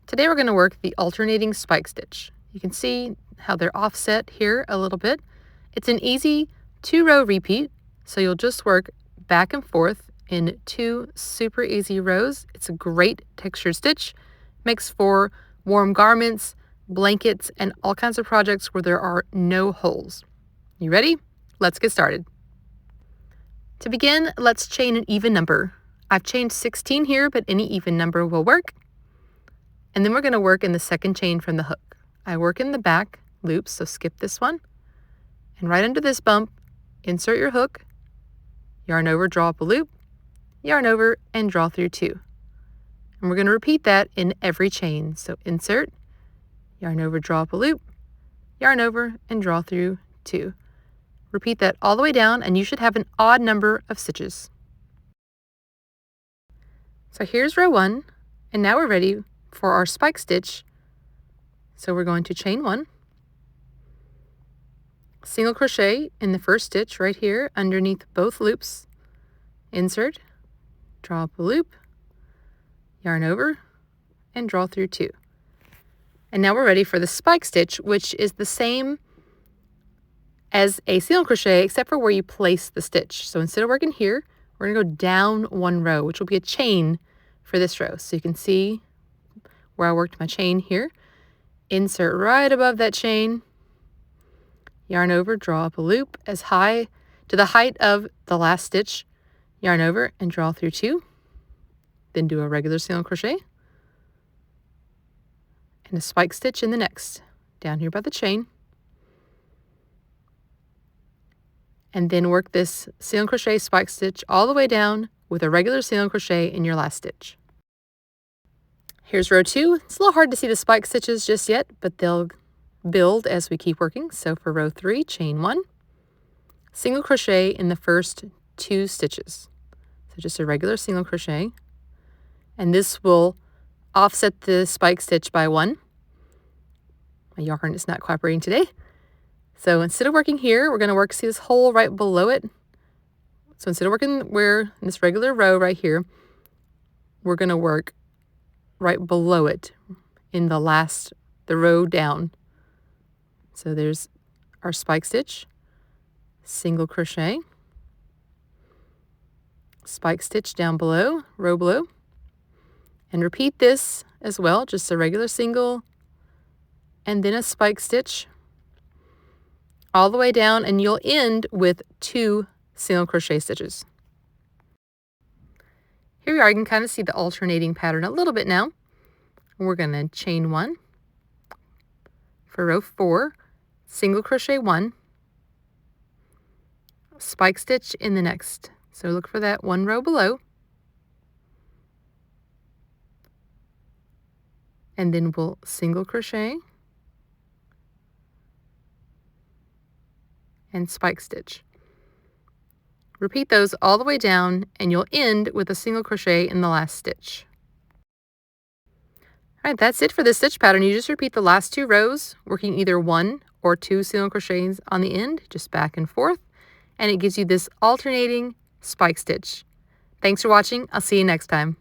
Today we're going to work the alternating spike stitch. You can see how they're offset here a little bit. It's an easy 2-row repeat, so you'll just work back and forth in 2 super easy rows. It's a great textured stitch, makes for warm garments, blankets, and all kinds of projects where there are no holes. You ready? Let's get started. To begin, let's chain an even number. I've chained 16 here, but any even number will work. And then we're going to work in the second chain from the hook. I work in the back loop, so skip this one. And right under this bump, insert your hook, yarn over, draw up a loop, yarn over, and draw through 2. And we're going to repeat that in every chain. So insert, yarn over, draw up a loop, yarn over, and draw through 2. Repeat that all the way down, and you should have an odd number of stitches. So here's row 1, and now we're ready for our spike stitch. So we're going to chain 1, single crochet in the first stitch right here underneath both loops, insert, draw up a loop, yarn over, and draw through 2. And now we're ready for the spike stitch, which is the same as a single crochet except for where you place the stitch. So instead of working here, we're going to go down 1 row, which will be a chain for this row. So you can see where I worked my chain here. Insert right above that chain, yarn over, draw up a loop as high to the height of the last stitch, yarn over, and draw through 2. Then do a regular single crochet and a spike stitch in the next, down here by the chain. And then work this single crochet spike stitch all the way down with a regular single crochet in your last stitch. Here's row 2. It's a little hard to see the spike stitches just yet, but they'll build as we keep working. So for row 3, chain 1, single crochet in the first 2 stitches. So just a regular single crochet. And this will offset the spike stitch by 1. My yarn is not cooperating today. So instead of working here, we're going to work, see this hole right below it. So instead of working where in this regular row right here, we're going to work right below it in the row down. So there's our spike stitch, single crochet, spike stitch down below, row below, and repeat this as well, just a regular single and then a spike stitch all the way down, and you'll end with 2 single crochet stitches. Here we are. You can kind of see the alternating pattern a little bit now. We're going to chain 1 for row 4, single crochet 1, spike stitch in the next. So look for that 1 row below. And then we'll single crochet and spike stitch. Repeat those all the way down, and you'll end with a single crochet in the last stitch. All right, that's it for this stitch pattern. You just repeat the last 2 rows, working either 1 or 2 single crochets on the end, just back and forth, and it gives you this alternating spike stitch. Thanks for watching. I'll see you next time.